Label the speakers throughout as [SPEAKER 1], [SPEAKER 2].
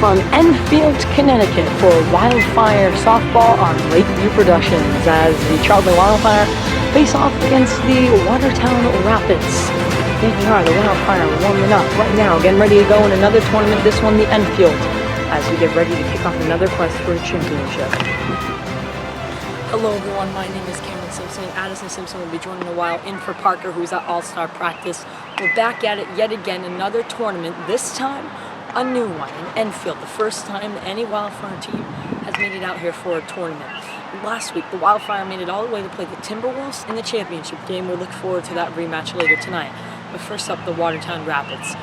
[SPEAKER 1] from Enfield, Connecticut for Wildfire Softball on Lakeview Productions as the Charlton Wildfire face off against the Watertown Rapids. Here we are, the Wildfire warming up right now, getting ready to go in another tournament, this one the Enfield, as we get ready to kick off another quest for a championship. Hello everyone, my name is Cameron Simpson. Addison Simpson will be joining a while in for Parker, who's at All-Star practice. We're back at it yet again, another tournament, this time a new one in Enfield, the first time any Wildfire team has made it out here for a tournament. Last week, the Wildfire made it all the way to play the Timberwolves in the championship game. We'll look forward to that rematch later tonight. But first up, the Watertown Rapids.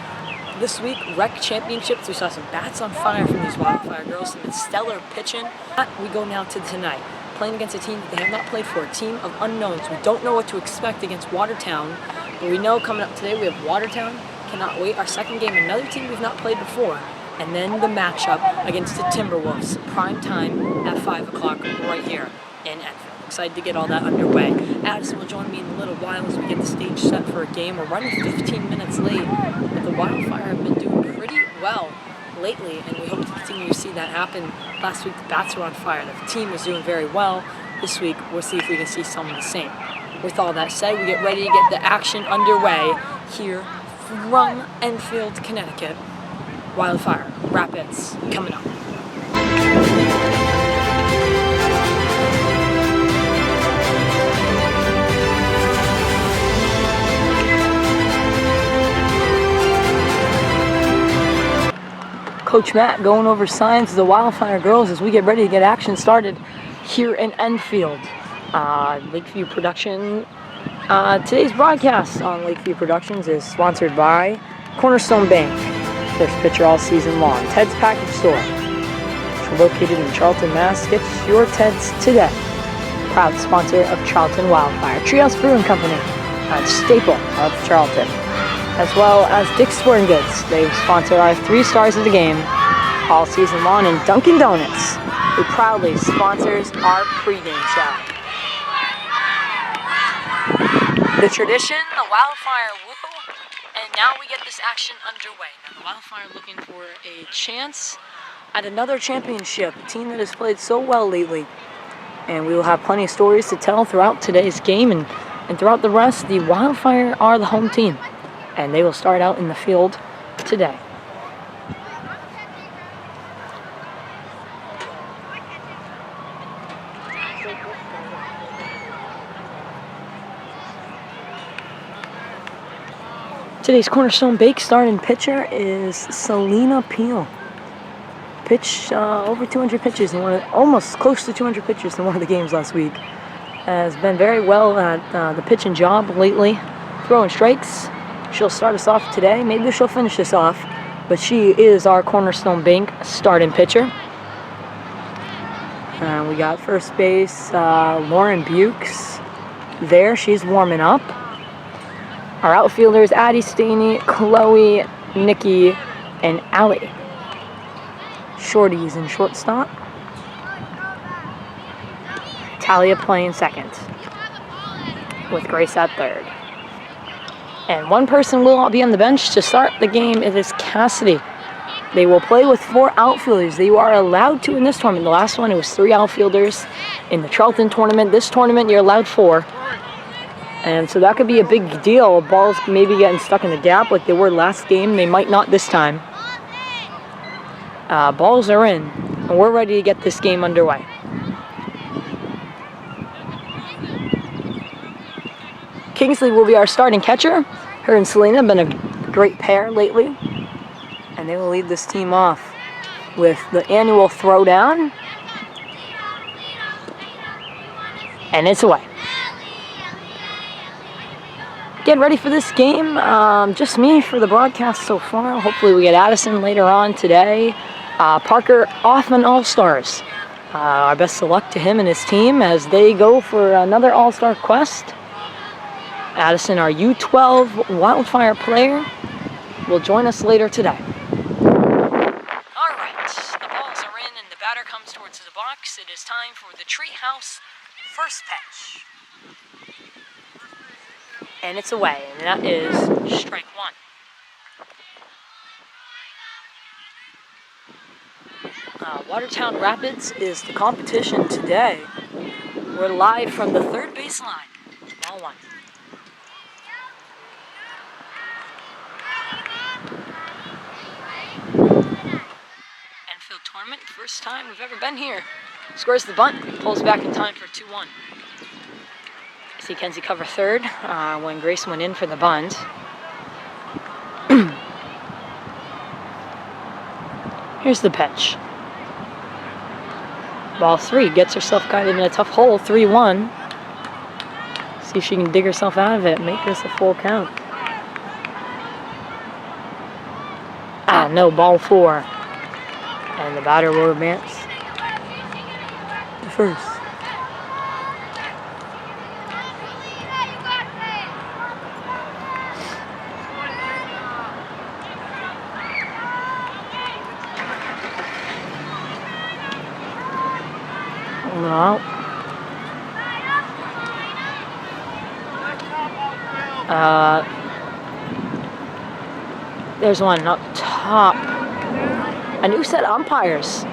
[SPEAKER 1] This week, rec championships, we saw some bats on fire from these Wildfire girls, some stellar pitching. We go now to tonight, playing against a team that they have not played for, a team of unknowns. We don't know what to expect against Watertown, but we know coming up today we have Watertown. Cannot wait. Our second game, another team we've not played before. And then the matchup against the Timberwolves, prime time at 5 o'clock right here in Enfield. Excited to get all that underway. Addison will join me in a little while as we get the stage set for a game. We're running 15 minutes late, but the Wildfire have been doing pretty well lately, and we hope to continue to see that happen. Last week, the bats were on fire. The team was doing very well. This week, we'll see if we can see some of the same. With all that said, we get ready to get the action underway here from Enfield, Connecticut. Wildfire Rapids coming up. Coach Matt going over signs of the Wildfire girls as we get ready to get action started here in Enfield. Lakeview Production. Today's broadcast on Lakeview Productions is sponsored by Cornerstone Bank, first pitcher all season long. Ted's Package Store, located in Charlton, Mass. Get your Ted's today. Proud sponsor of Charlton Wildfire. Treehouse Brewing Company, a staple of Charlton. As well as Dick's Sporting Goods. They sponsor our 3 stars of the game all season long. And Dunkin' Donuts, who proudly sponsors our pregame show. The tradition, the Wildfire woo, and now we get this action underway. Now the Wildfire looking for a chance at another championship, a team that has played so well lately. And we will have plenty of stories to tell throughout today's game and throughout the rest. The Wildfire are the home team, and they will start out in the field today. Today's Cornerstone Bake starting pitcher is Selena Peel. Pitched over 200 pitches in almost close to 200 pitches in one of the games last week. Has been very well at the pitching job lately, throwing strikes. She'll start us off today. Maybe she'll finish this off, but she is our Cornerstone Bank starting pitcher. We got first base Lauren Bukes there. She's warming up. Our outfielders, Addie Staney, Chloe, Nikki, and Allie. Shorty's in shortstop. Talia playing second, with Grace at third. And one person will be on the bench to start the game. It is Cassidy. They will play with 4 outfielders. They are allowed to in this tournament. The last one, it was 3 outfielders in the Charlton tournament. This tournament, you're allowed 4. And so that could be a big deal. Balls maybe getting stuck in the gap like they were last game. They might not this time. Balls are in, and we're ready to get this game underway. Kingsley will be our starting catcher. Her and Selena have been a great pair lately. And they will lead this team off with the annual throwdown. And it's away. Getting ready for this game, just me for the broadcast so far. Hopefully we get Addison later on today. Parker off on All-Stars. Our best of luck to him and his team as they go for another All-Star quest. Addison, our U12 Wildfire player, will join us later today. All right, the balls are in and the batter comes towards the box. It is time for the Treehouse first pitch. And it's away, and that is strike 1. Watertown Rapids is the competition today. We're live from the third baseline. Ball one. Enfield tournament, first time we've ever been here. Scores the bunt, pulls back in time for 2-1. See Kenzie cover third when Grace went in for the bunt. Here's the pitch. Ball three, gets herself kind of in a tough hole, 3-1. See if she can dig herself out of it, make this a full count. No, ball four. And the batter will advance to first. Out. There's one up top. A new set of umpires.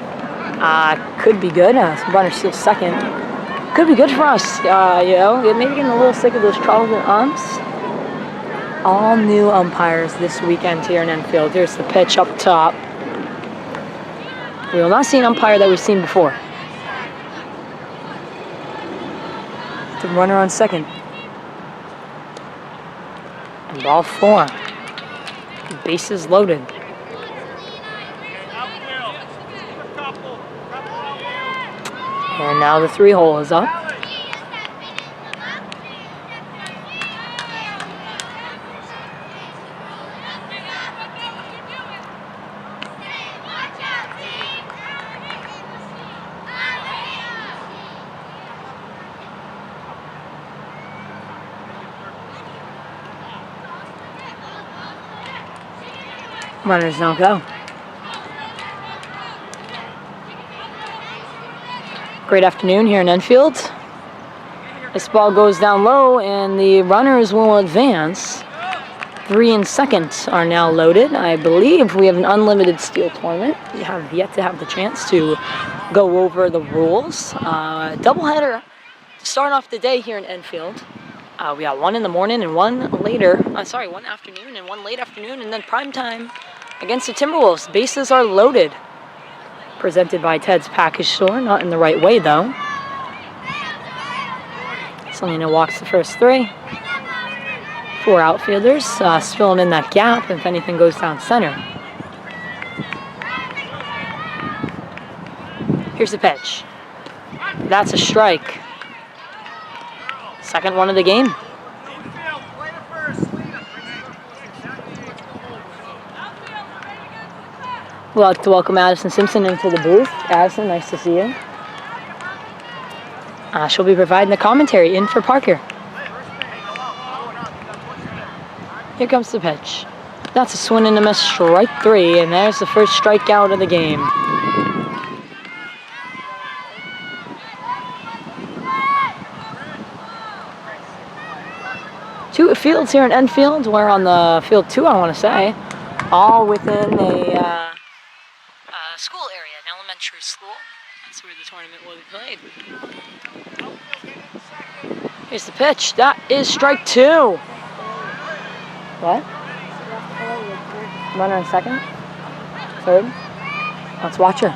[SPEAKER 1] Could be good. Runner steals second. Could be good for us. Maybe getting a little sick of those Charlton umps. All new umpires this weekend here in Enfield. Here's the pitch up top. We will not see an umpire that we've seen before. The runner on second. And ball four. Bases loaded. And now the 3-hole is up. Runners don't go. Great afternoon here in Enfield. This ball goes down low and the runners will advance. 3 and second are now loaded. I believe we have an unlimited steal tournament. We have yet to have the chance to go over the rules. Doubleheader to start off the day here in Enfield. We got one in the morning and one afternoon and one late afternoon, and then prime time against the Timberwolves. Bases are loaded. Presented by Ted's Package Store. Not in the right way, though. Selena walks the first 3. 4 outfielders filling in that gap if anything goes down center. Here's the pitch. That's a strike. Second one of the game. We'd like to welcome Addison Simpson into the booth. Addison, nice to see you. She'll be providing the commentary in for Parker. Here comes the pitch. That's a swing and a miss, strike 3, and there's the first strikeout of the game. Two fields here in Enfield. We're on the field 2, I want to say, all within a school area, an elementary school. That's where the tournament will be played. Here's the pitch. That is strike 2. What? Runner on second? Third? Let's watch her.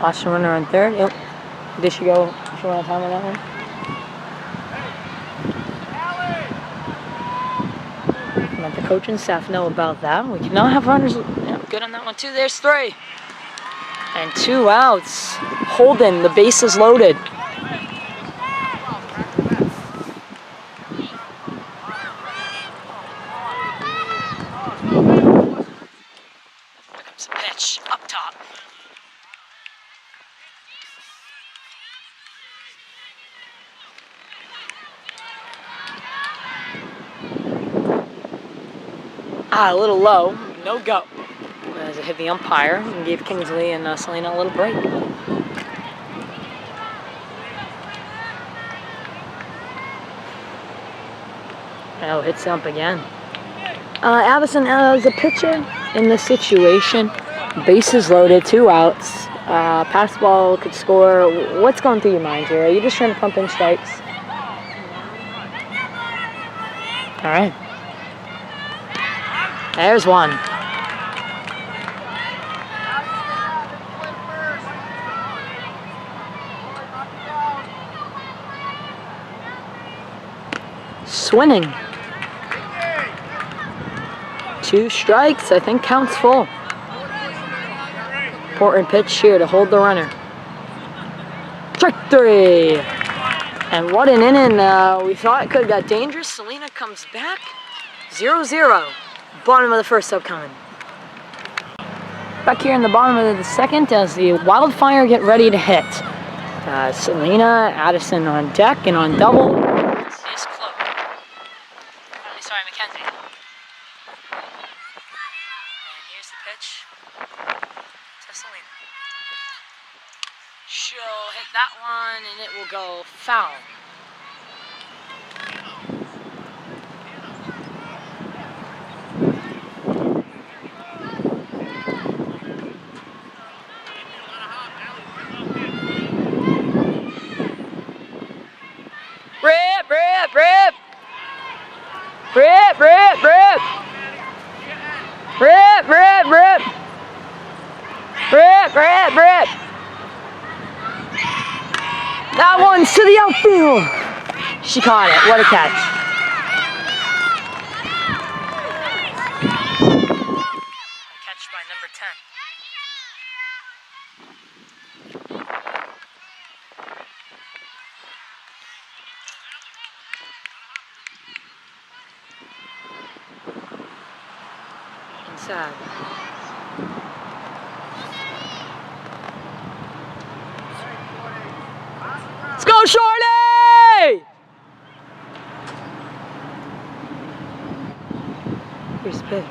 [SPEAKER 1] Watch the runner on third. Yep. Did she go short on time on that one? Let the coaching staff know about that. We cannot have runners. Yep, good on that one too. There's 3. And 2 outs. Holden, the base is loaded. Pitch up top. A little low, no go. As it hit the umpire and gave Kingsley and Selena a little break. Oh, hits the ump again. Addison, as a pitcher in this situation, Bases loaded, 2 outs. Pass ball could score. What's going through your mind here? Are you just trying to pump in strikes? All right. There's one. Swinging. 2 strikes, I think counts full. Important pitch here to hold the runner. Strike 3. And what an inning. We thought it could have got dangerous. Selena comes back. 0-0. Bottom of the first upcoming. Back here in the bottom of the second as the Wildfire get ready to hit. Selena, Addison on deck and on double. Is Chloe. Sorry, Mackenzie. And here's the pitch to Selena. She'll hit that one and it will go foul. Rip, rip, rip! Rip, rip, rip! Rip, rip, rip! Rip, rip, rip! That one's to the outfield! She caught it. What a catch. Catch by number 10. Inside. Let's go, Shorty! Here's the pitch.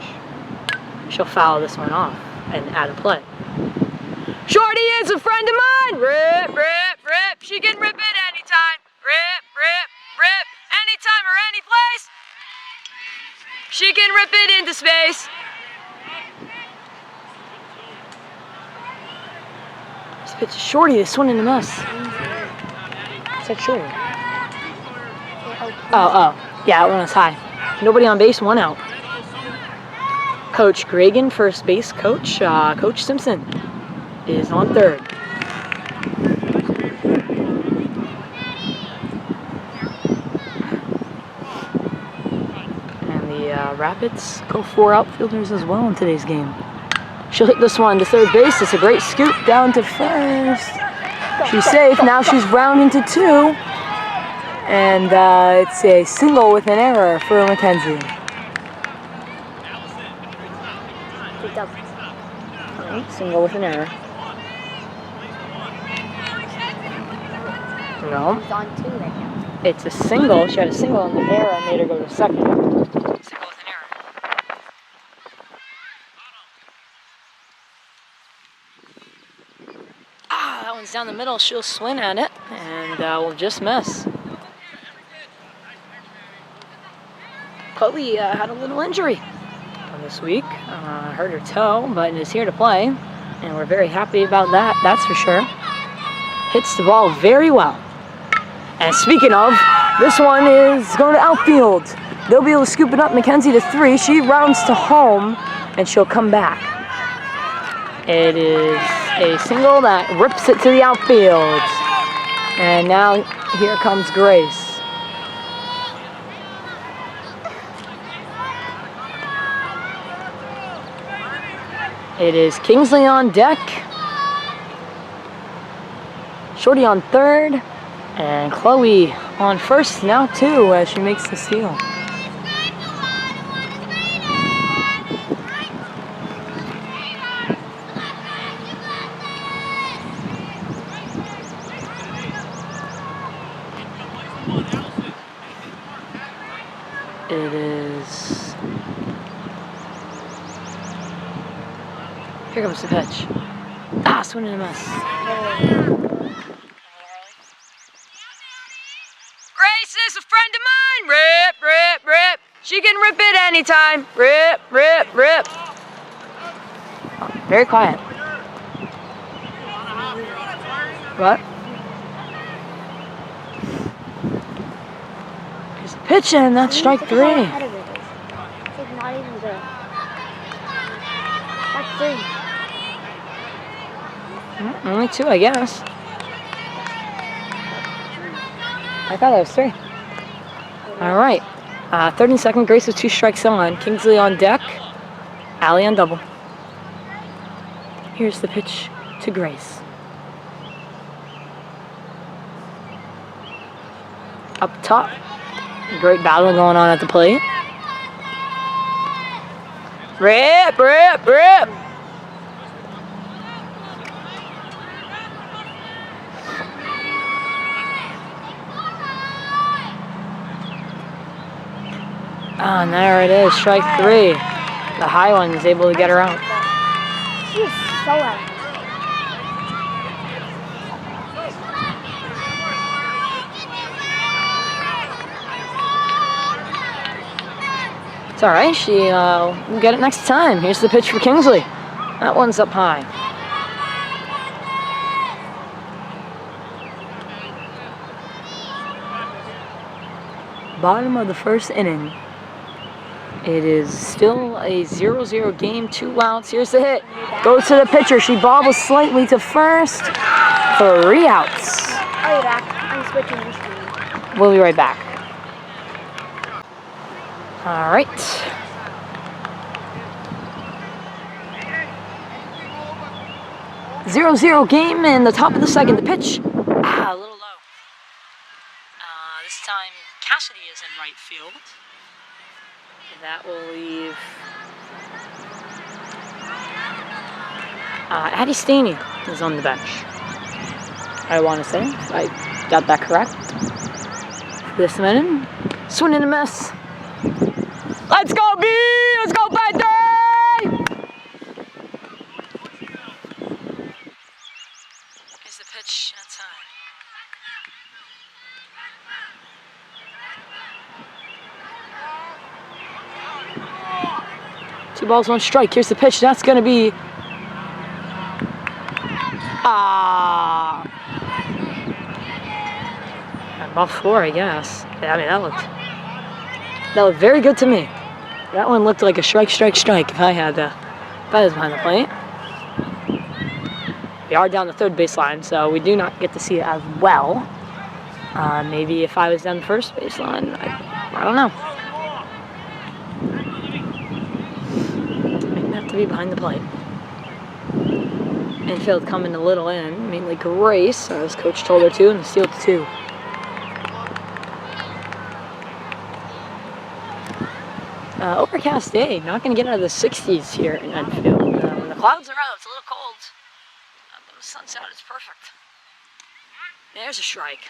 [SPEAKER 1] She'll foul this one off and add a play. Shorty is a friend of mine! Rip, rip, rip. She can rip it anytime. Rip, rip, rip. Anytime or any place. She can rip it into space. This pitch is Shorty. This one in the mess. Said Shorty. Oh. Yeah, that one was high. Nobody on base, 1 out. Coach Gregan, first base coach. Coach Simpson is on third. And the Rapids go 4 outfielders as well in today's game. She'll hit this one to third base. It's a great scoop down to first. She's safe. Now she's rounding to 2. And it's a single with an error for Mackenzie. Right, single with an error. No. It's a single. She had a single on the error and made her go to second. Single with an error. That one's down the middle. She'll swing at it and will just miss. Chloe had a little injury this week. Hurt her toe, but is here to play. And we're very happy about that, that's for sure. Hits the ball very well. And speaking of, this one is going to outfield. They'll be able to scoop it up. Mackenzie to 3. She rounds to home, and she'll come back. It is a single that rips it to the outfield. And now here comes Grace. It is Kingsley on deck. Shorty on third. And Chloe on first now too as she makes the steal. It is... Here comes the pitch. Swing and a miss. Grace is a friend of mine. Rip, rip, rip. She can rip it anytime. Rip, rip, rip. Very quiet. What? Here's a pitch and that's strike 3.
[SPEAKER 2] It's like not even good. That's 3.
[SPEAKER 1] Only 2, I guess. I thought it was 3. All right. 32nd, Grace with 2 strikes on. Kingsley on deck. Allie on double. Here's the pitch to Grace. Up top. Great battle going on at the plate. Rip, rip, rip. And there it is, strike 3. The high one is able to get her out.
[SPEAKER 2] She is so out.
[SPEAKER 1] It's all right. We'll get it next time. Here's the pitch for Kingsley. That one's up high. Bottom of the first inning. It is still a 0-0 game, 2 outs. Here's the hit. Go to the pitcher. She bobbles slightly to first. 3 outs.
[SPEAKER 2] I'll be back. I'm switching this game.
[SPEAKER 1] We'll be right back. All right. Zero game in the top of the second. The pitch. A little low. This time Cassidy is in right field. That will leave Addie Staney is on the bench. I want to say, if I got that correct. This minute, swing and a miss. Let's go, B! Let's go, Panther! Here's the pitch outside. 2 balls, 1 strike. Here's the pitch. That's going to be... Ball 4, I guess. Yeah, I mean, that looked very good to me. That one looked like a strike if I was behind the plate. We are down the third baseline, so we do not get to see it as well. Maybe if I was down the first baseline, I don't know. To be behind the plate. Enfield coming a little in, mainly Grace, as Coach told her to, and the steal to 2. Overcast day, not going to get out of the 60s here in Enfield. When the clouds are out, it's a little cold. But when the sun's out, it's perfect. There's a strike.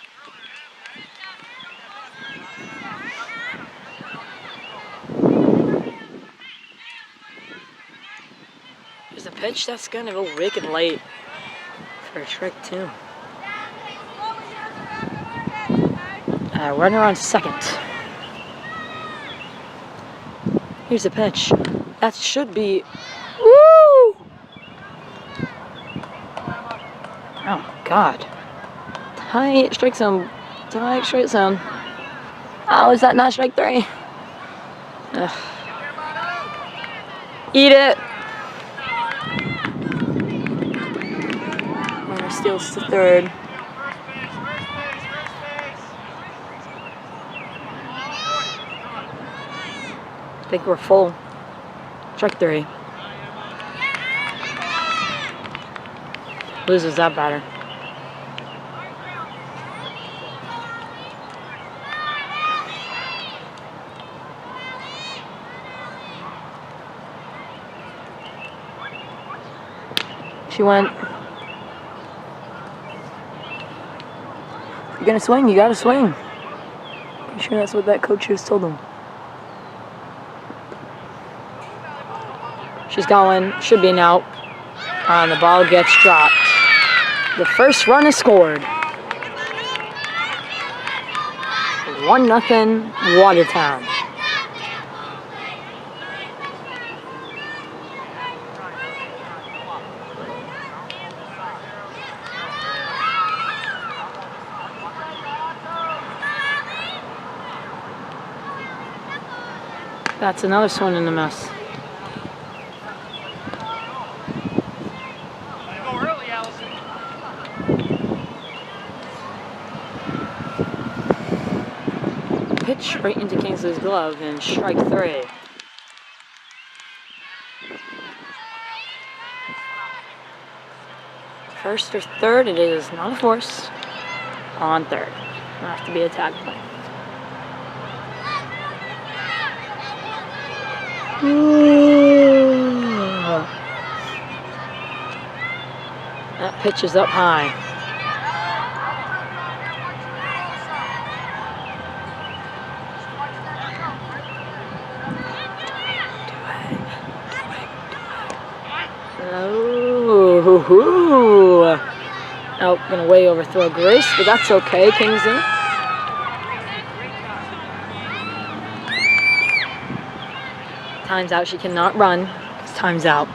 [SPEAKER 1] There's a pitch that's going to go wicked late for a strike 2. Runner on second. Here's a pitch. That should be... Woo! Oh, God. Tight strike zone. Tight strike zone. Oh, is that not strike 3? Ugh. Eat it. Runner steals to third. I think we're full. Strike 3. Loses that batter. She went. If you're gonna swing, you gotta swing. Pretty sure that's what that coach just told him. She's going, should be an out. And the ball gets dropped. The first run is scored. 1-0 Watertown. That's another swing and a miss.
[SPEAKER 3] Go early, Allison.
[SPEAKER 1] Pitch right into Kingsley's glove and strike 3. First or third, it is not a force. On third. It'll have to be a tag play. That pitch is up high. Oh, out, gonna way overthrow Grace, but that's okay, Kingsley. Time's out, she cannot run. It's time's out.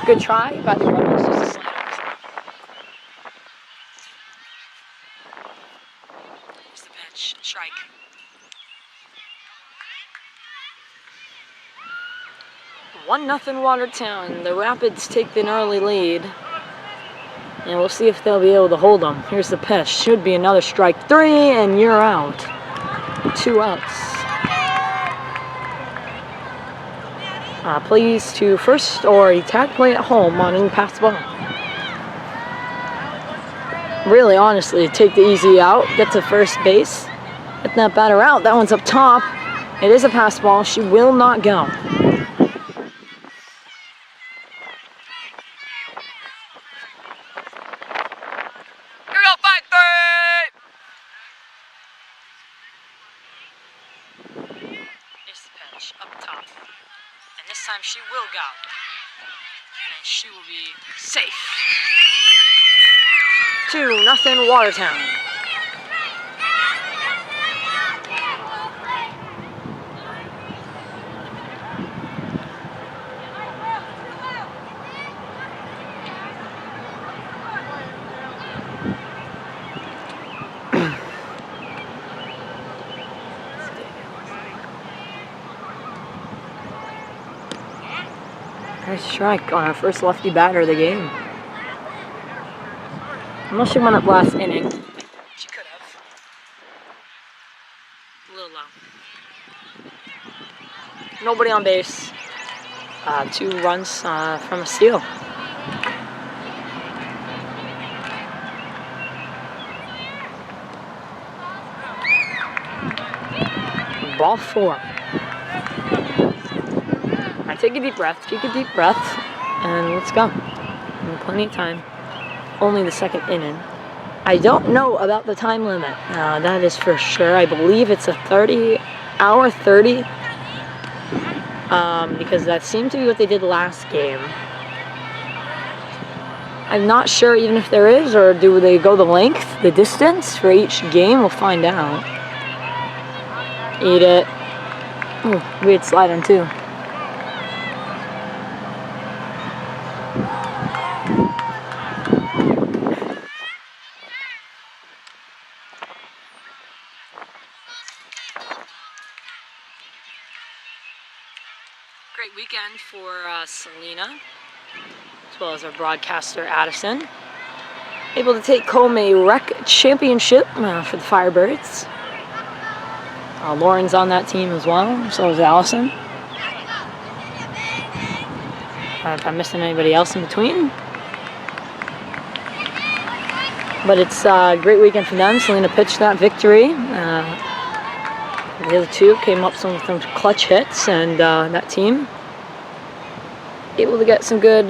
[SPEAKER 1] Good try, but the run was just a slight off. Here's the pitch, strike. One nothing Watertown. The Rapids take an early lead. And we'll see if they'll be able to hold them. Here's the pitch. Should be another strike 3, and you're out. 2 outs. Please to first or a tag play at home on an pass ball. Really, honestly, take the easy out, get to first base, get that batter out. That one's up top. It is a pass ball. She will not go. Here we go, 5-3. Here's the pitch, up top. And this time she will go. And she will be safe. 2-0 Watertown. Nice strike on our first lefty batter of the game. Unless she went up last inning. She could have. A little low. Nobody on base. 2 runs from a steal. Ball 4. Take a deep breath, and let's go. Plenty of time. Only the second inning. I don't know about the time limit. That is for sure. I believe it's a 30-hour 30. Because that seemed to be what they did last game. I'm not sure even if there is, or do they go the length, the distance for each game? We'll find out. Eat it. Ooh, weird slide on 2. Great weekend for Selena, as well as our broadcaster Addison. Able to take home a rec championship for the Firebirds. Lauren's on that team as well, so is Allison. If I'm missing anybody else in between. But it's a great weekend for them. Selena pitched that victory. The other 2 came up with some clutch hits, and that team able to get some good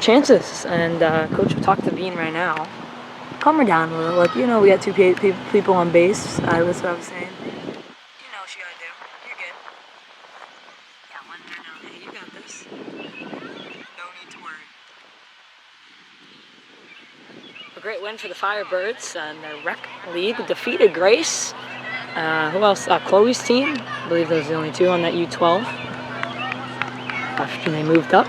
[SPEAKER 1] chances. And Coach will talk to Bean right now. Calm her down a little. Like, you know, we got 2 people on base. That's what I was saying. You know what you gotta do. You're good. Yeah, let her know. Hey, you got this. No need to worry. A great win for the Firebirds, and their rec league defeated Grace. Who else? Chloe's team. I believe those are the only 2 on that U12. After they moved up.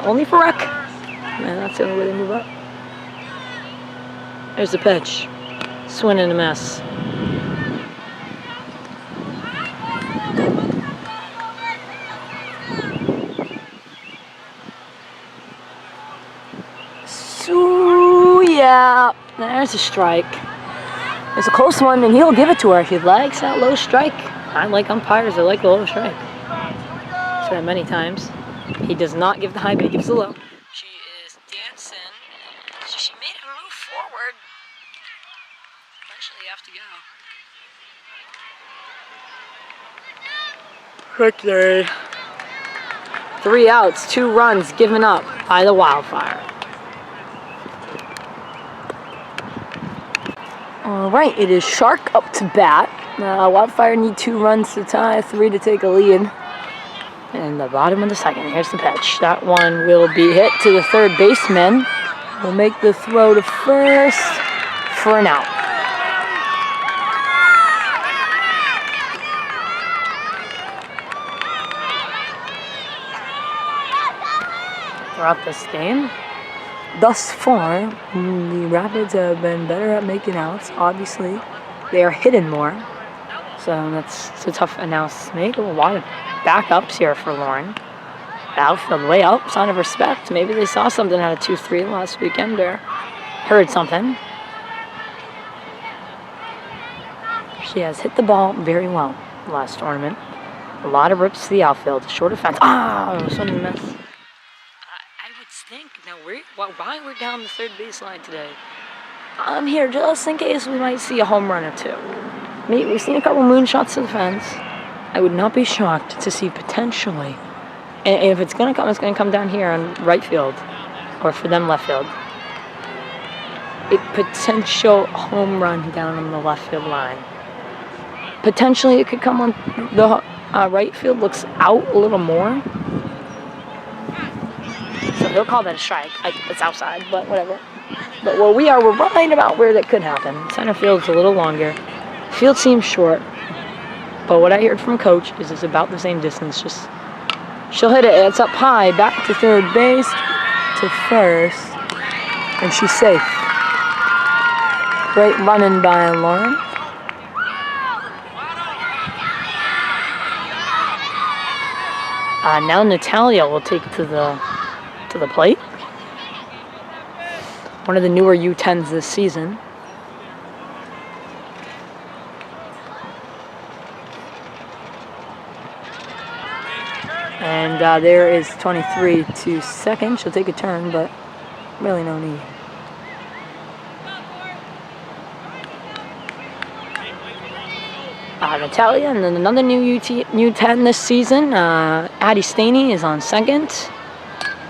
[SPEAKER 1] Only for rec. And that's the only way they move up. There's the pitch. Swing and a miss. Ooh, yeah. There's a strike. It's a close one, and he'll give it to her. He likes that low strike. I like umpires that like the low strike. I've said that many times. He does not give the high, but he gives the low. She is dancing. She made a move forward. Eventually, you have to go. Quickly. 3 outs, 2 runs given up by the Wildfire. All right, it is Shark up to bat. Wildfire need 2 runs to tie, 3 to take a lead. And the bottom of the second, here's the pitch. That one will be hit to the third baseman. Will make the throw to first for an out. Throughout this game, thus far, the Rapids have been better at making outs. Obviously, they are hitting more. So that's a tough analysis to make. A lot of backups here for Lauren. Outfield way up, sign of respect. Maybe they saw something out of 2-3 last weekend or heard something. She has hit the ball very well last tournament. A lot of rips to the outfield. Short of fence. Swing and miss. I would think, now why we're down the third baseline today? I'm here just in case we might see a home run or 2. We've seen a couple moonshots to the fence. I would not be shocked to see potentially, and if it's going to come down here on right field, or for them left field, a potential home run down on the left field line. Potentially it could come on the right field, looks out a little more. So he'll call that a strike. It's outside, but whatever. But where we are, we're right about where that could happen. Center field's a little longer. Field seems short. But what I heard from Coach is it's about the same distance. Just she'll hit it. It's up high, back to third base, to first, and she's safe. Great running by Lauren. Now Natalia will take to the plate. One of the newer U10s this season. And there is 23 to second. She'll take a turn, but really no need. Natalia, and then another new U10 this season. Addie Staney is on second.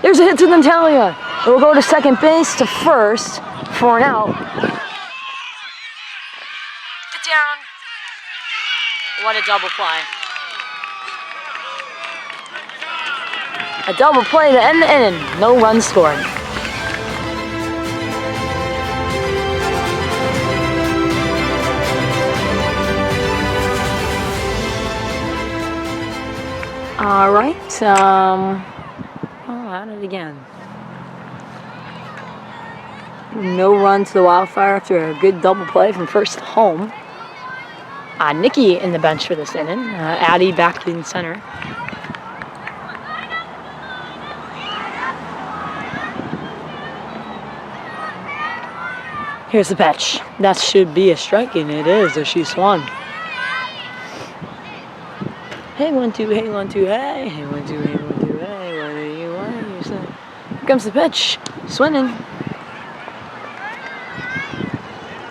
[SPEAKER 1] There's a hit to Natalia. It will go to second base to first for an out. Get down. What a double play. A double play to end the inning. No runs scored. All right. At it again. No run to the Wildfire after a good double play from first to home. Nikki in the bench for this inning. Addie back in center. Here's the pitch. That should be a strike, and it is as she swung. Hey, 1-2, hey, 1-2, hey, hey, 1-2, hey, 1-2, hey, what are you saying? Here comes the pitch. Swinging.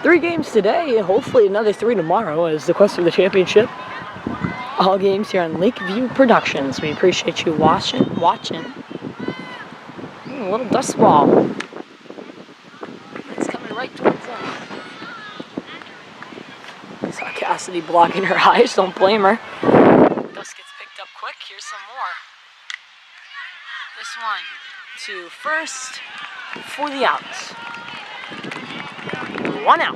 [SPEAKER 1] 3 games today, hopefully another 3 tomorrow as the quest for the championship. All games here on Lakeview Productions. We appreciate you watching. A little dust ball. It's coming right towards us. Saw Cassidy blocking her eyes. Don't blame her. Dust gets picked up quick. Here's some more. This one to first for the out. 1 out.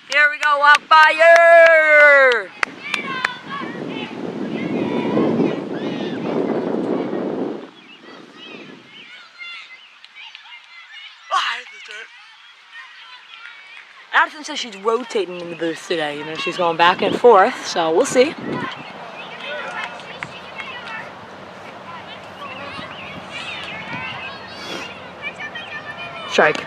[SPEAKER 1] Here we go, Wildfire! Addison says she's rotating in the booth today. You know, she's going back and forth, so we'll see. Strike.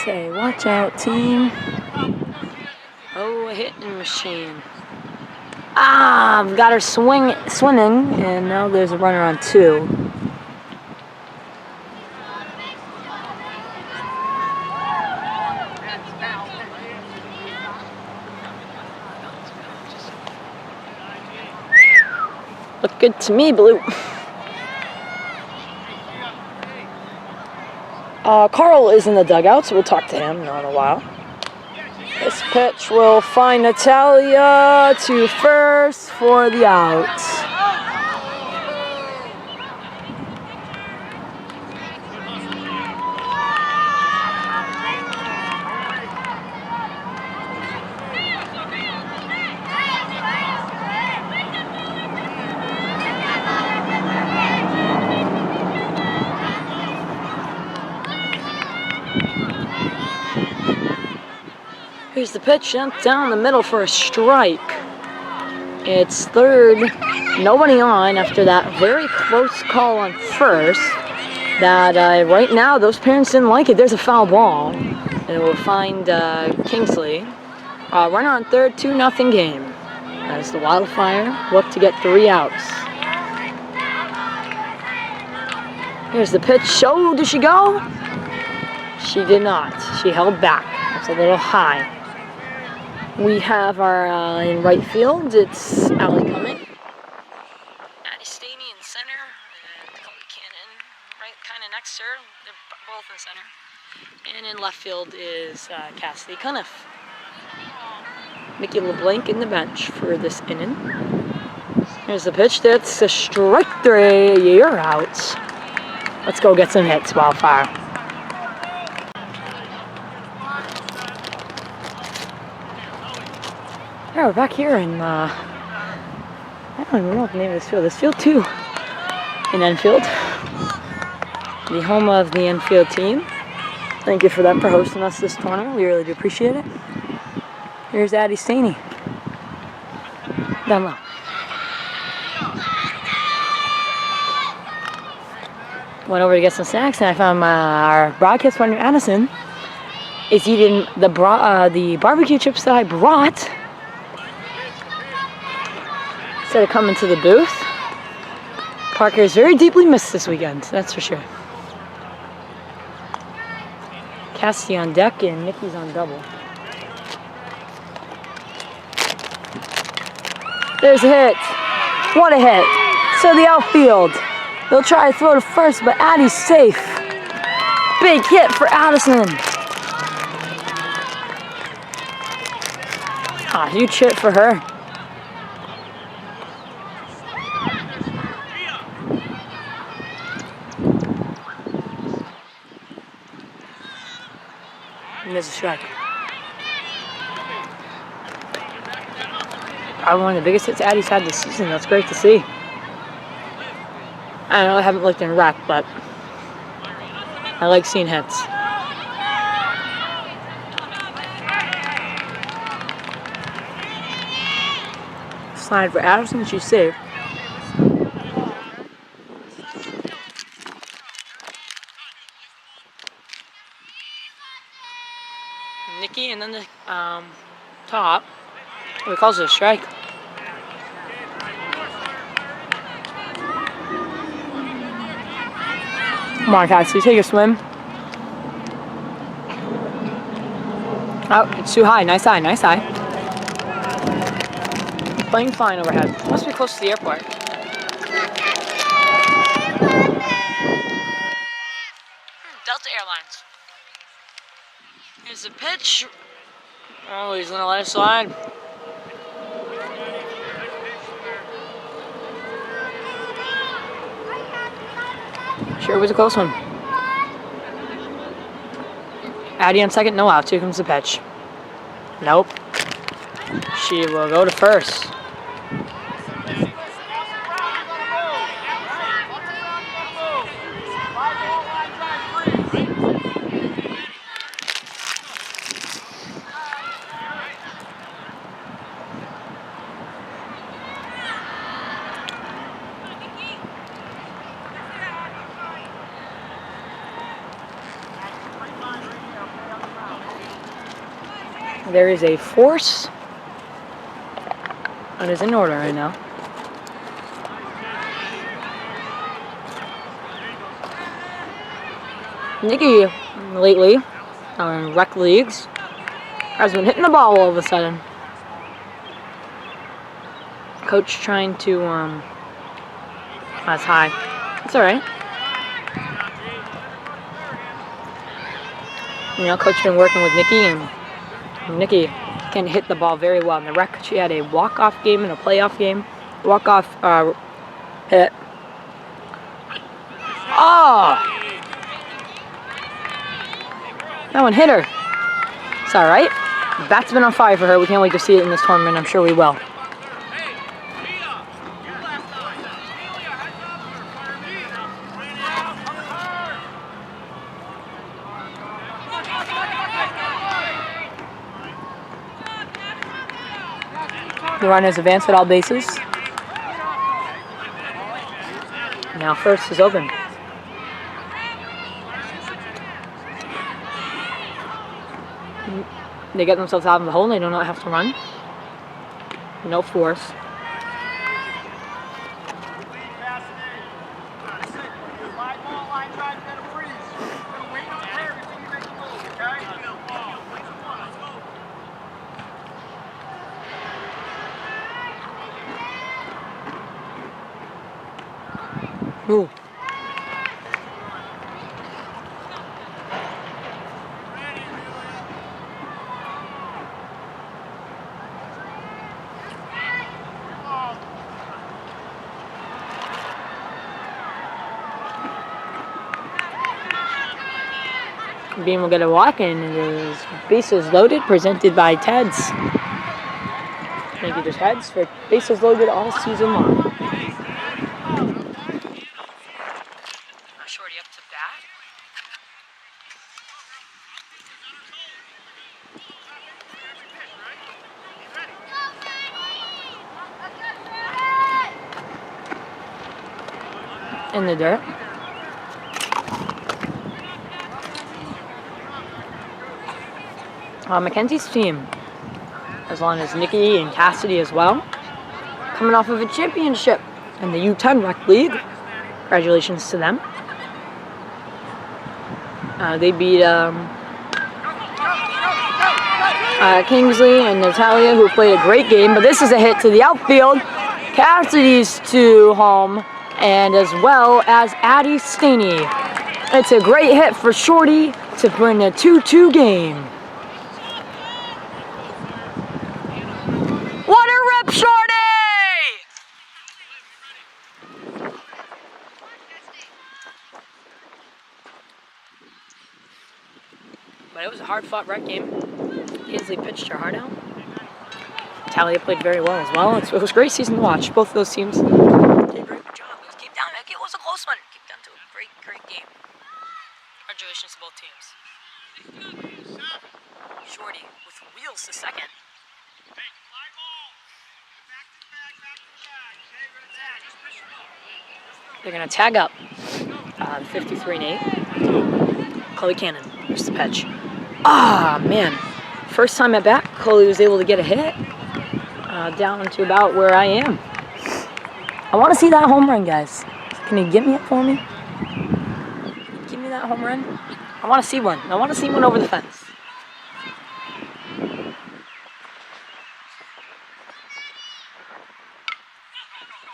[SPEAKER 1] Say, watch out, team. Oh, a hitting machine. Ah, I've got her swimming, and now there's a runner on 2. Look good to me, Blue. Carl is in the dugout, so we'll talk to him in a while. This pitch will find Natalia to first for the out. Here's the pitch, down the middle for a strike. It's third, nobody on after that very close call on first. That right now those parents didn't like it. There's a foul ball, and it will find Kingsley. Runner on third, 2-0 game. As the Wildfire look to get 3 outs. Here's the pitch. Oh, did she go? She did not. She held back. It's a little high. We have our in right field. It's Allie Cumming. Addie Staney in center, and Chloe Cannon right kind of next to her. They're both in center. And in left field is Cassidy Cuniff. Nikki LeBlanc in the bench for this inning. Here's the pitch. That's a strike 3. You're out. Let's go get some hits, Wildfire. Yeah, we're back here in, I don't even know what the name of this field is. Field 2 in Enfield. The home of the Enfield team. Thank you for them for hosting us this tournament. We really do appreciate it. Here's Addie Staney. Down low. Went over to get some snacks, and I found our broadcast partner Addison is eating the barbecue chips that I brought instead of coming to the booth. Parker is very deeply missed this weekend, that's for sure. Cassie on deck and Nikki's on double. There's a hit. What a hit. So the outfield. They'll try to throw to first, but Addie's safe. Big hit for Addison. Huge hit for her. And there's a strike. Probably one of the biggest hits Addie's had this season. That's great to see. I know I haven't looked in rec, but I like seeing hits. Slide for Addison, she's safe. Nikki, and then the top. He calls it a strike. Come on, Cassie, take a swim. Oh, it's too high. Nice eye, nice eye. Playing fine overhead. Must be close to the airport. the pitch. Oh, he's gonna let it slide. Sure, it was a close one. Addie on second, no outs. Here comes the pitch. Nope. She will go to first. There is a force that is in order right now. Nikki, lately, in rec leagues, has been hitting the ball all of a sudden. Coach trying to, that's high. It's alright. You know, Coach been working with Nikki, and Nikki can hit the ball very well. In the rec, she had a walk-off game and a playoff game. Walk-off hit. Oh! That one hit her. It's alright. That's been on fire for her. We can't wait to see it in this tournament. I'm sure we will. The runners advance at all bases. Now first is open. They get themselves out of the hole. They do not have to run. No force. Ooh. Beam will get a walk in. It is bases loaded, presented by Ted's. Thank you to Ted's for bases loaded all season long. Shorty up to bat. In the dirt. Mackenzie's team, as long as Nikki and Cassidy as well, coming off of a championship in the U10 Rec League. Congratulations to them. They beat Kingsley and Natalia, who played a great game, but this is a hit to the outfield. Cassidy's to home, and as well as Addie Staney. It's a great hit for Shorty to win a 2-2 game. What a rip, Shorty! But it was a hard-fought rec game. Kingsley pitched her heart out. Talia played very well as well. It was a great season to watch. Both of those teams did a great job. It came down. It was a close one. It came down to a great, great game. Congratulations to both teams. Shorty with wheels to second. They're going to tag up 53 and 8. Chloe Cannon. Here's the pitch. Ah, man. First time at bat, Chloe was able to get a hit down to about where I am. I want to see that home run, guys. Can you get me it for me? Give me that home run. I want to see one. I want to see one over the fence.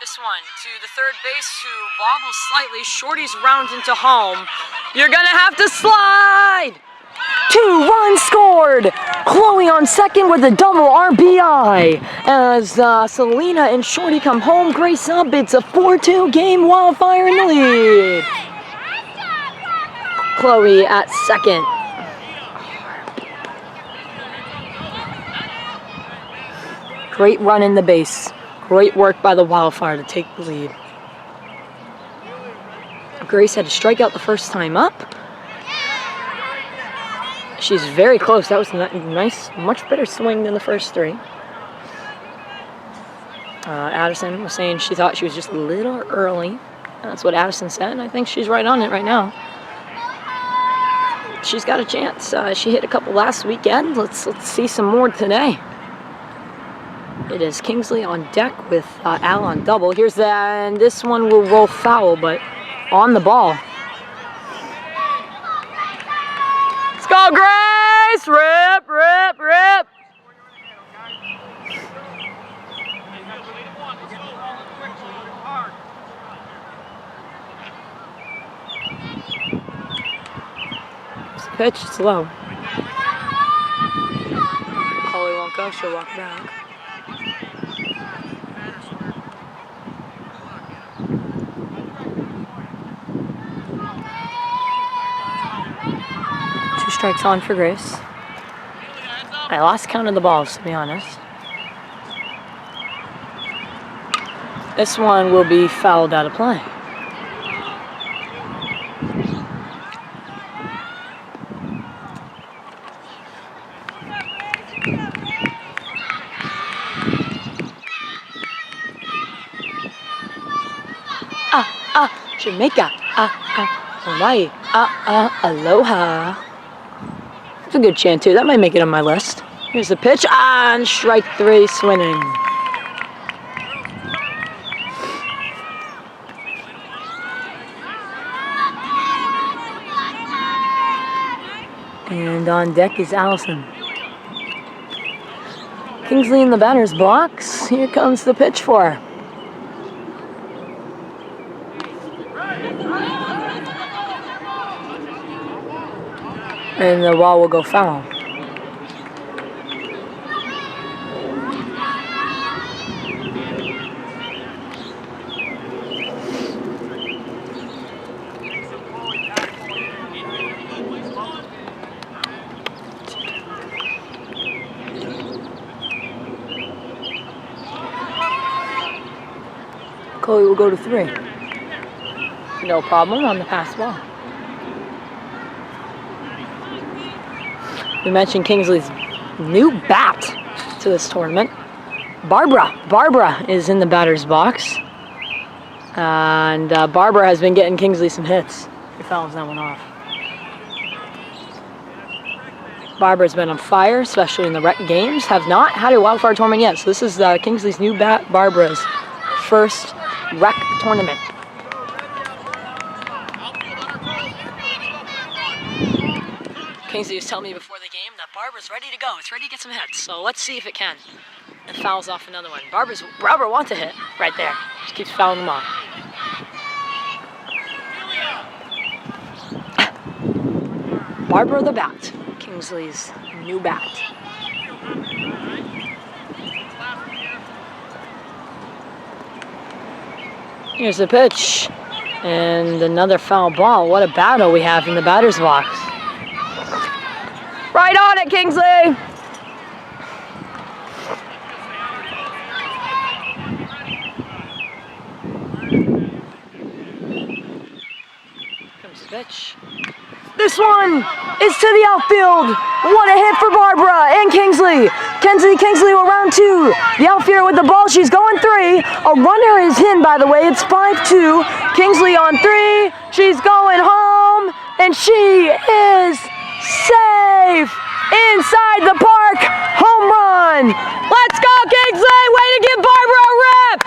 [SPEAKER 1] This one to the third base, who bobbles slightly. Shorty's round into home. You're going to have to slide! 2 runs scored. Chloe on second with a double RBI. As Selena and Shorty come home, Grace up. It's a 4-2 game. Wildfire in the lead. Chloe at second. Great run in the base. Great work by the Wildfire to take the lead. Grace had to strike out the first time up. She's very close. That was a nice, much better swing than the first 3. Addison was saying she thought she was just a little early. That's what Addison said, and I think she's right on it right now. She's got a chance. She hit a couple last weekend. Let's see some more today. It is Kingsley on deck with Al on double. Here's that, and this one will roll foul, but on the ball. Let's go, Grace! Rip, rip, rip! It's the pitch, it's low. Holly won't go, she'll walk back. Strikes on for Grace. I lost count of the balls, to be honest. This one will be fouled out of play. Jamaica. Hawaii. Aloha. It's a good chant too. That might make it on my list. Here's the pitch. And strike 3 swinging. And on deck is Allison. Kingsley in the batter's box. Here comes the pitch for her. And the ball will go foul. Chloe will go to 3. No problem on the pass ball. We mentioned Kingsley's new bat to this tournament. Barbara is in the batter's box. And Barbara has been getting Kingsley some hits. He fouls that one off. Barbara's been on fire, especially in the rec games. Have not had a Wildfire tournament yet. So this is Kingsley's new bat, Barbara's first rec tournament. Kingsley was telling me before the game that Barbara's ready to go. It's ready to get some hits. So let's see if it can. And fouls off another one. Barbara wants a hit right there. Just keeps fouling them off. Barbara the bat. Kingsley's new bat. Here's the pitch. And another foul ball. What a battle we have in the batter's box. Right on it, Kingsley! Comes the pitch. This one is to the outfield. What a hit for Barbara and Kingsley. Kingsley will round 2. The outfielder with the ball. She's going 3. A runner is in, by the way. It's 5-2. Kingsley on 3. She's going home, and she is safe inside the park. Home run. Let's go, Kingsley. Way to give Barbara a rip.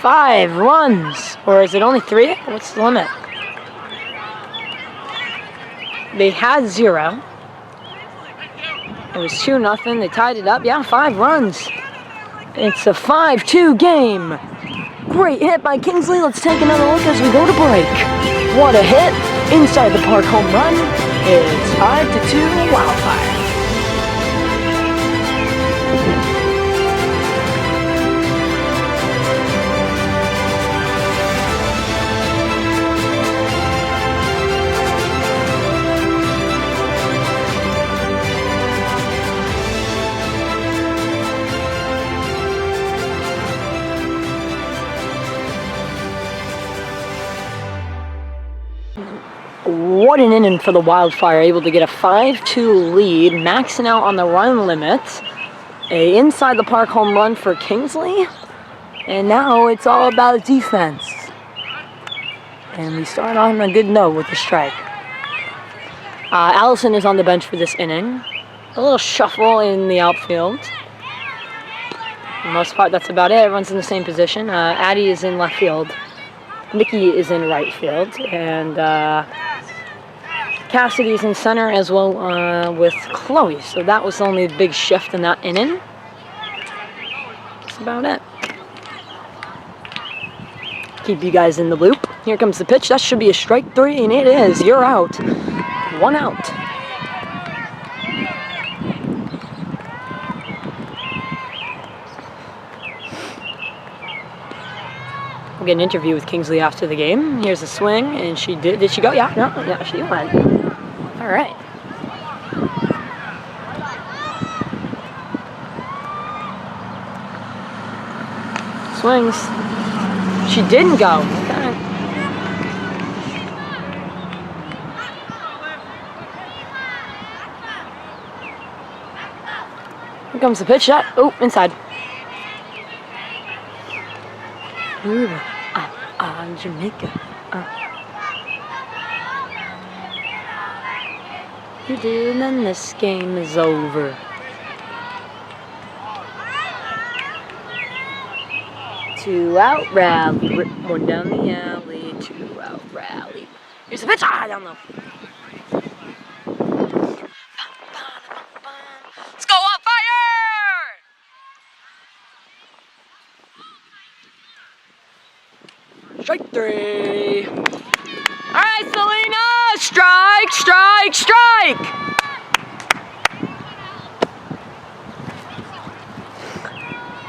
[SPEAKER 1] Five runs. Or is it only 3? What's the limit? They had 0. It was 2-0. They tied it up. Yeah, 5 runs. It's a 5-2 game. great hit by Kingsley. Let's take another look as we go to break. What a hit. Inside the park home run. It's 5-2 Wildfire. What an inning for the Wildfire, able to get a 5-2 lead, maxing out on the run limit. A inside the park home run for Kingsley, and now it's all about defense. And we start on a good note with the strike. Allison is on the bench for this inning. A little shuffle in the outfield. For the most part, that's about it. Everyone's in the same position. Addie is in left field. Nikki is in right field, and Cassidy's in center as well with Chloe. So that was only a big shift in that inning. That's about it. Keep you guys in the loop. Here comes the pitch. That should be a strike 3, and it is. You're out. 1 out. We'll get an interview with Kingsley after the game. Here's a swing, and she did. Did she go? Yeah, no, yeah, she went. All right. Swings. She didn't go. Okay. Here comes the pitch shot. Oh, inside. Ooh, on Jamaica. You do, and then this game is over. 2 out rally, rip one down the alley. 2 out rally. Here's the pitch. Down low. Let's go on fire! Strike 3. All right, Selena. Strike, strike, strike.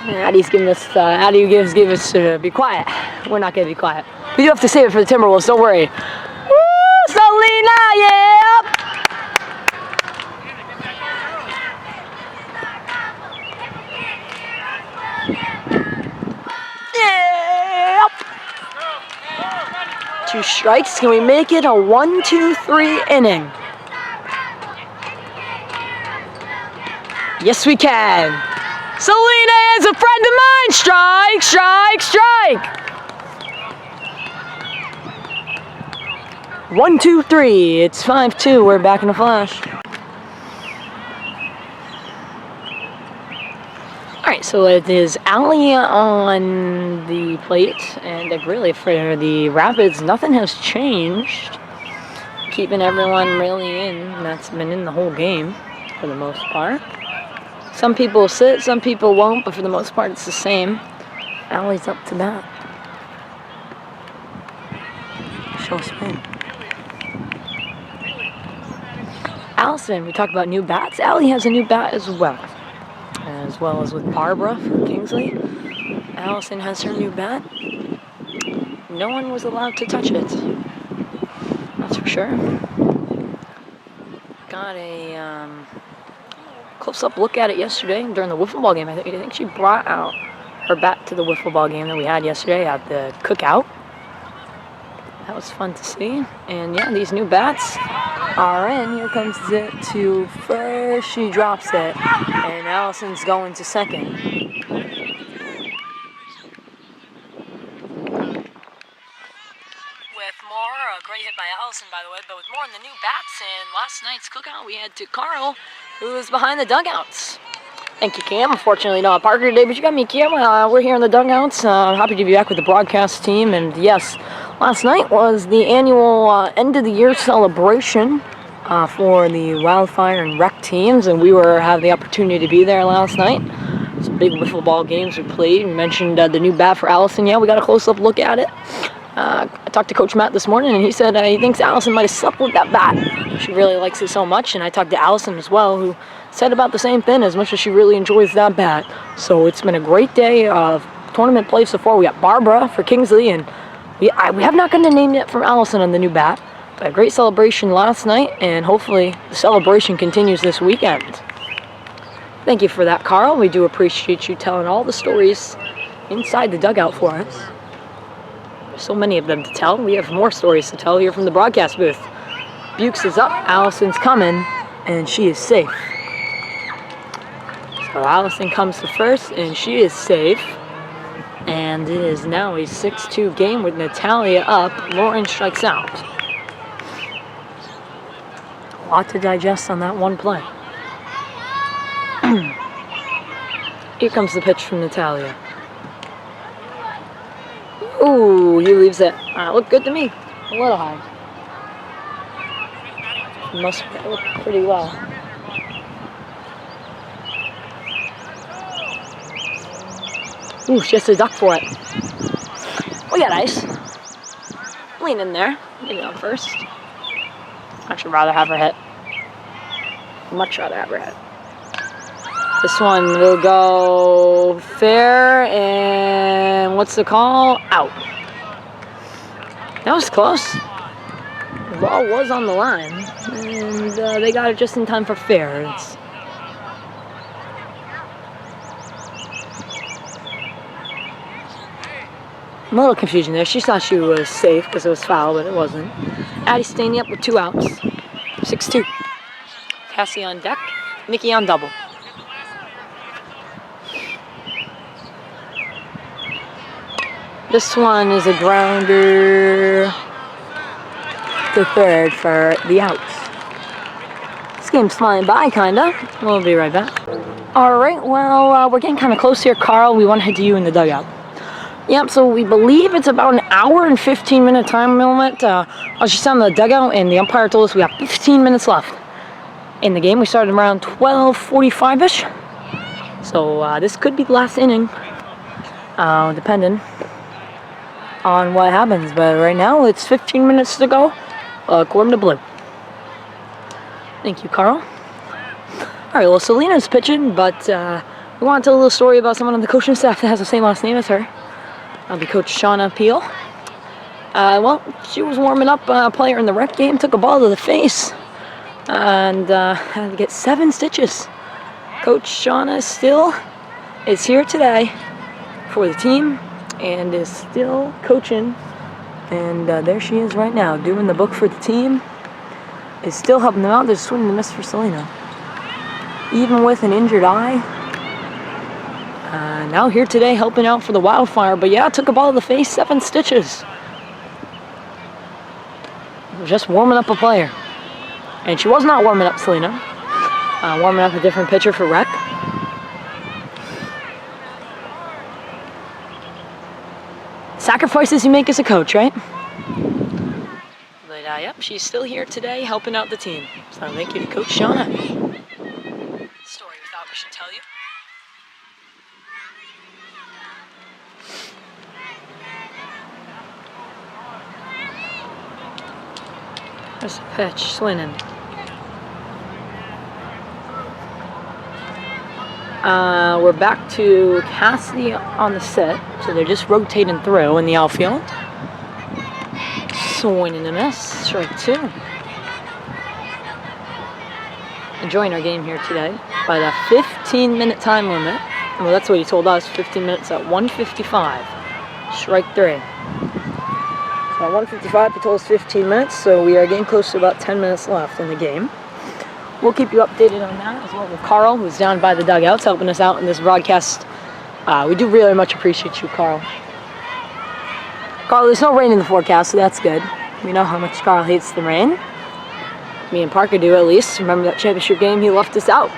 [SPEAKER 1] Addie's giving us. Addie gives us be quiet. We're not gonna be quiet. We do have to save it for the Timberwolves. Don't worry. Woo, Selena, yeah. Yeah. 2 strikes. Can we make it a 1-2-3 inning? Yes, we can. Selena is a friend of mine. Strike, strike, strike. 1, 2, 3. It's 5-2. We're back in a flash. All right, so it is Allie on the plate, and really for the Rapids, nothing has changed. Keeping everyone really in. That's been in the whole game for the most part. Some people sit, some people won't, but for the most part, it's the same. Allie's up to bat. Show spin. Allison, we talked about new bats. Allie has a new bat as well as with Barbara from Kingsley. Allison has her new bat. No one was allowed to touch it. That's for sure. Got a close-up look at it yesterday during the wiffle ball game. I think she brought out her bat to the wiffle ball game that we had yesterday at the cookout. That was fun to see. And yeah, these new bats are in. Here comes it to first. She drops it. And Allison's going to second. With more, a great hit by Allison, by the way, but with more in the new bats in last night's cookout, we had to Carl, who was behind the dugouts. Thank you, Cam. Unfortunately, not Parker today, but you got me, Cam. We're here in the dugouts. Happy to be back with the broadcast team. And yes, last night was the annual end-of-the-year celebration for the Wildfire and Rec teams, and we have the opportunity to be there last night. So big wiffle ball games we played. We mentioned the new bat for Allison. Yeah, we got a close-up look at it. I talked to Coach Matt this morning, and he said he thinks Allison might have slept with that bat. She really likes it so much, and I talked to Allison as well, who said about the same thing, as much as she really enjoys that bat. So it's been a great day of tournament play so far. We got Barbara for Kingsley, and we have not gotten a name yet from Allison on the new bat. But a great celebration last night, and hopefully the celebration continues this weekend. Thank you for that, Carl. We do appreciate you telling all the stories inside the dugout for us. There's so many of them to tell. We have more stories to tell here from the broadcast booth. Bukes is up, Allison's coming, and she is safe. So Allison comes to first, and she is safe. And it is now a 6-2 game with Natalia up. Lauren strikes out. A lot to digest on that one play. Here comes the pitch from Natalia. Ooh, he leaves it. Looked good to me. A little high. Must look pretty well. Ooh, she has to duck for it. We got ice. Lean in there. Maybe on first. I should rather have her hit. Much rather have her hit. This one will go fair, and what's the call? Out. That was close. The ball was on the line, and they got it just in time for fair. I'm a little confusing there. She thought she was safe because it was foul, but it wasn't. Addie Staney up with 2 outs. 6-2. Cassie on deck. Nikki on double. This one is a grounder to third for the outs. This game's flying by, kinda. We'll be right back. All right, well, we're getting kind of close here, Carl. We want to head to you in the dugout. Yep, so we believe it's about an hour and 15-minute time limit. I was just on the dugout, and the umpire told us we have 15 minutes left in the game. We started around 12:45-ish. So this could be the last inning, depending on what happens. But right now, it's 15 minutes to go, according to Blue. Thank you, Carl. All right, well, Selena's pitching, but we want to tell a little story about someone on the coaching staff that has the same last name as her. That'll be Coach Shauna Peel. Well, she was warming up a player in the rec game, took a ball to the face, and had to get 7 stitches. Coach Shauna still is here today for the team and is still coaching. And there she is right now, doing the book for the team. Is still helping them out. They're swinging the miss for Selena. Even with an injured eye. Now here today helping out for the Wildfire. But yeah, took a ball to the face, 7 stitches. Just warming up a player. And she was not warming up Selena. Warming up a different pitcher for rec. Sacrifices you make as a coach, right? But yep, she's still here today helping out the team. So thank you to Coach Shauna. Story we thought we should tell you. There's a pitch, Swinning. We're back to Cassidy on the set, so they're just rotating through in the outfield. Swing and a miss, strike 2. Enjoying our game here today by the 15-minute time limit. Well, that's what he told us, 15 minutes at 1:55. Strike 3. So at 1:55, he told us 15 minutes, so we are getting close to about 10 minutes left in the game. We'll keep you updated on that, as well with Carl, who's down by the dugouts, helping us out in this broadcast. We do really much appreciate you, Carl. Carl, there's no rain in the forecast, so that's good. We know how much Carl hates the rain. Me and Parker do, at least. Remember that championship game? He left us out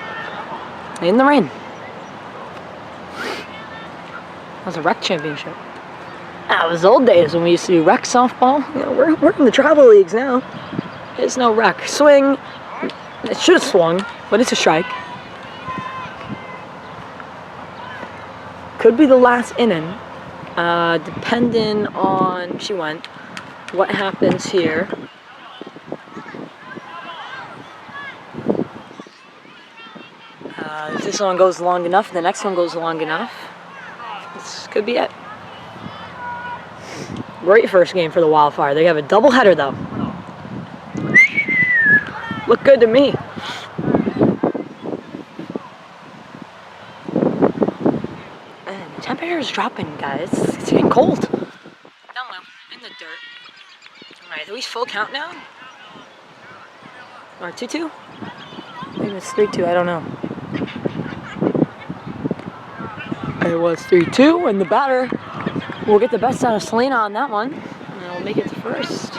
[SPEAKER 1] in the rain. That was a rec championship. That was old days when we used to do rec softball. You know, we're in the travel leagues now. There's no rec. Swing. It should have swung, but it's a strike. Could be the last inning, depending on what happens here. If this one goes long enough, the next one goes long enough. This could be it. Great first game for the Wildfire. They have a doubleheader though. Look good to me. And the temperature is dropping, guys. It's getting cold. Down low, in the dirt. Alright, are we full count now? Or 2-2? Maybe it's 3-2, I don't know. It was 3-2, and the batter will get the best out of Selena on that one. And we'll make it to first.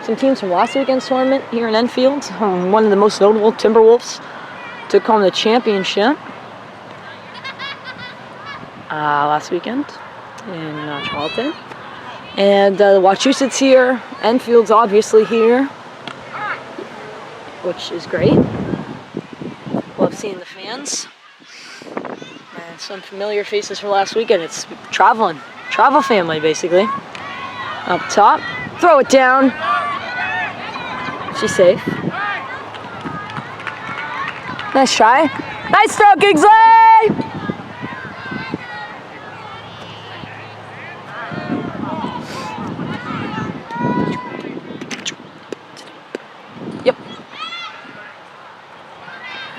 [SPEAKER 1] Some teams from last weekend's tournament here in Enfield. One of the most notable, Timberwolves, took home the championship last weekend in Charlton. And the Wachusett's here. Enfield's obviously here, which is great. Love seeing the fans. And some familiar faces for last weekend. It's travel family, basically. Up top, throw it down. She's safe. Nice try. Nice throw, Kingsley! Yep.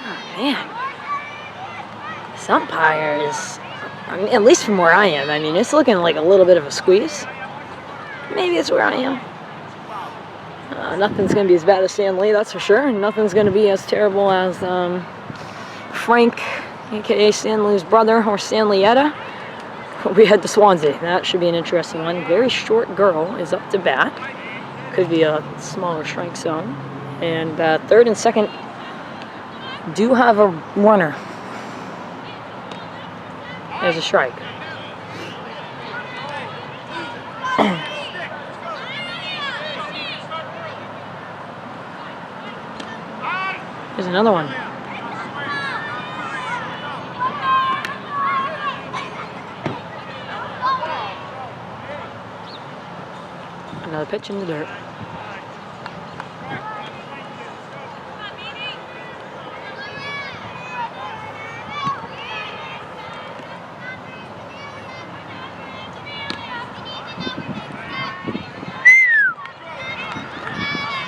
[SPEAKER 1] Oh, man. This umpire is, I mean, at least from where I am, I mean, it's looking like a little bit of a squeeze. Maybe it's where I am. Nothing's going to be as bad as Stan Lee, that's for sure. And nothing's going to be as terrible as Frank, a.k.a. Stan Lee's brother, or Stanleyetta. We head to Swansea. That should be an interesting one. Very short girl is up to bat. Could be a smaller strike zone. And third and second do have a runner. There's a strike. There's another one. Another pitch in the dirt.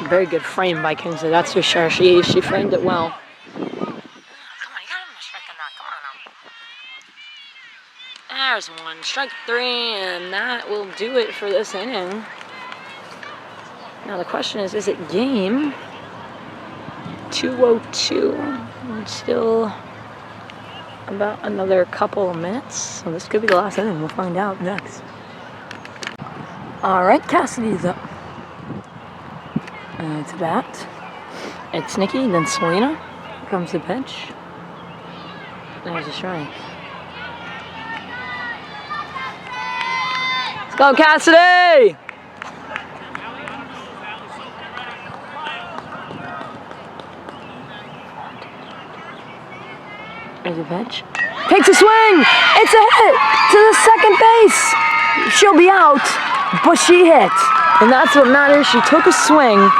[SPEAKER 1] Very good frame by Kingsley, that's for sure. She framed it well. Come on, you got him strike on that. Come on now. There's one. Strike three, and that will do it for this inning. Now the question is it game? 2:02. And still about another couple of minutes. So this could be the last inning. We'll find out next. Alright, Cassidy's up. To bat. It's Nikki, then Selena. Here comes the pitch. There's a strike. Let's go, Cassidy! There's a pitch. Takes a swing! It's a hit to the second base! She'll be out, but she hit. And that's what matters. She took a swing.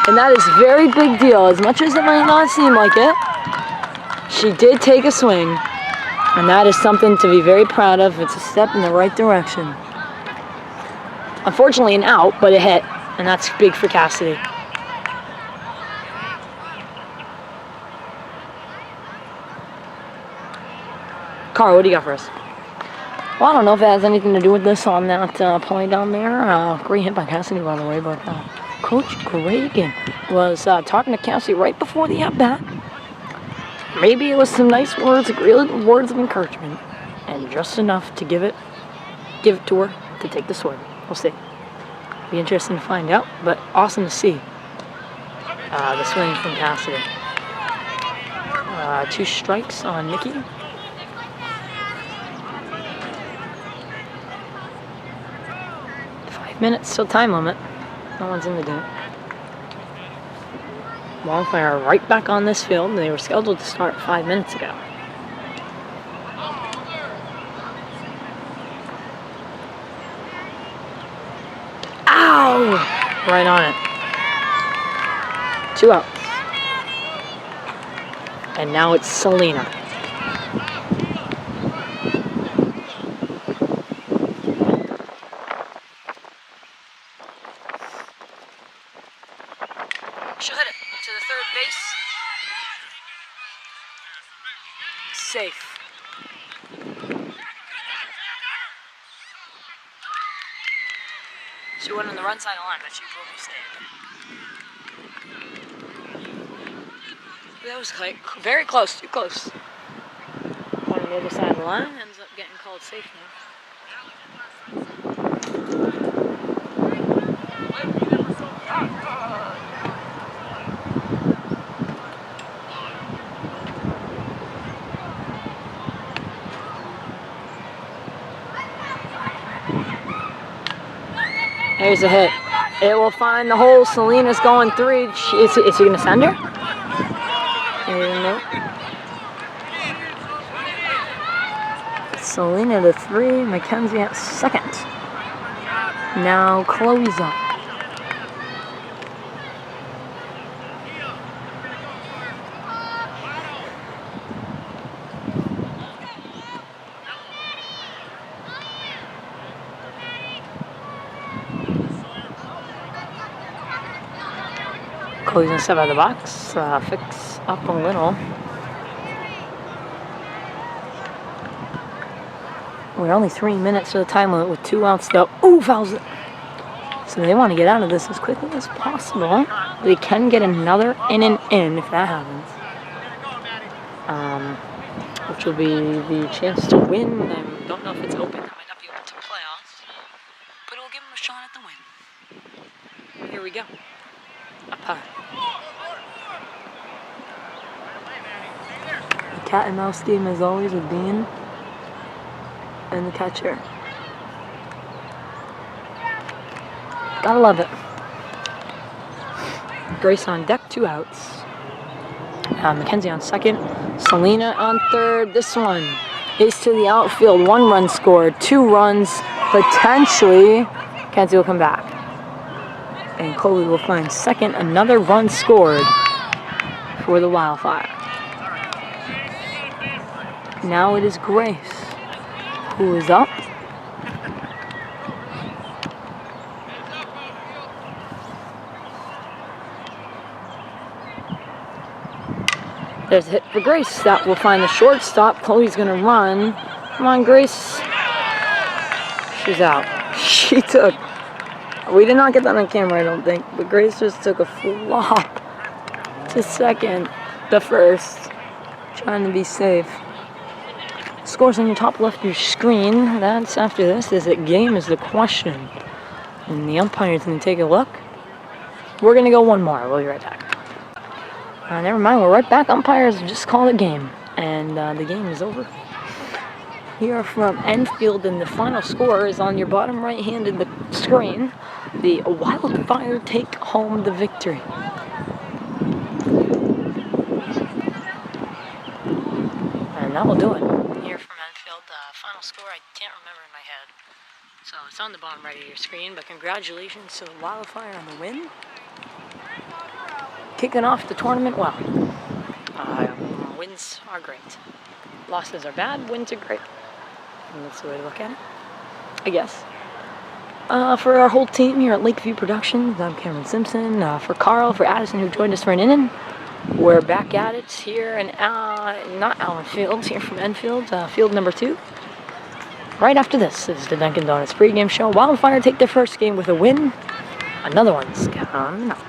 [SPEAKER 1] And that is a very big deal. As much as it might not seem like it, she did take a swing. And that is something to be very proud of. It's a step in the right direction. Unfortunately an out, but a hit. And that's big for Cassidy. Carl, what do you got for us? Well, I don't know if it has anything to do with this on that play down there. Great hit by Cassidy, by the way, but Coach Reagan was talking to Cassidy right before the at-bat. Maybe it was some nice words, really words of encouragement, and just enough to give it to her to take the swing. We'll see. Be interesting to find out, but awesome to see the swing from Cassidy. 2 strikes on Nikki. 5 minutes till time limit. No one's in the game. Wildfire right back on this field. They were scheduled to start 5 minutes ago. Ow! Right on it. 2 outs. And now it's Selena. She'll hit it to the third base. Safe. She went on the run side of the line, but she probably stayed. That was like very close, too close. One on the other side of the line, ends up getting called safe now. Here's a hit. It will find the hole. Selena's going 3. Is he going to send her? Nope. Selena to 3. Mackenzie at second. Now Chloe's up. Chloe's gonna step out of the box, fix up a little. We're only 3 minutes to the time limit with 2 outs though. Ooh, fouls it. So they want to get out of this as quickly as possible. They can get another in if that happens. Which will be the chance to win. I don't know if it's open. That might not be open to playoffs. But it will give them a shot at the win. Here we go. Up high. Cat and mouse game as always with Dean and the catcher. Gotta love it. Grace on deck, 2 outs. Mackenzie on second. Selena on third. This one is to the outfield. 1 run scored. 2 runs potentially. Mackenzie will come back. And Chloe will find second. Another run scored for the Wildfire. Now it is Grace who is up. There's a hit for Grace. That will find the shortstop. Chloe's going to run. Come on, Grace. She's out. She took... We did not get that on camera, I don't think. But Grace just took a flop to second, the first. Trying to be safe. Scores on the top left of your screen. That's after this. Is it game is the question. And the umpire's going to take a look. We're going to go 1 more. We'll be right back. Never mind, we're right back. Umpires just called it game. And the game is over. Here from Enfield, and the final score is on your bottom right hand of the screen. The Wildfire take home the victory. And that will do it. Here from Enfield, final score I can't remember in my head. So it's on the bottom right of your screen, but congratulations to the Wildfire on the win. Kicking off the tournament well. Wins are great. Losses are bad, wins are great. And that's the way to look at it, I guess. For our whole team here at Lakeview Productions, I'm Cameron Simpson. For Carl, for Addison, who joined us for an inning, we're back at it here in, not Allen Fields, here from Enfield, field number 2. Right after this is the Dunkin' Donuts pregame show. Wildfire take their first game with a win. Another one's coming up.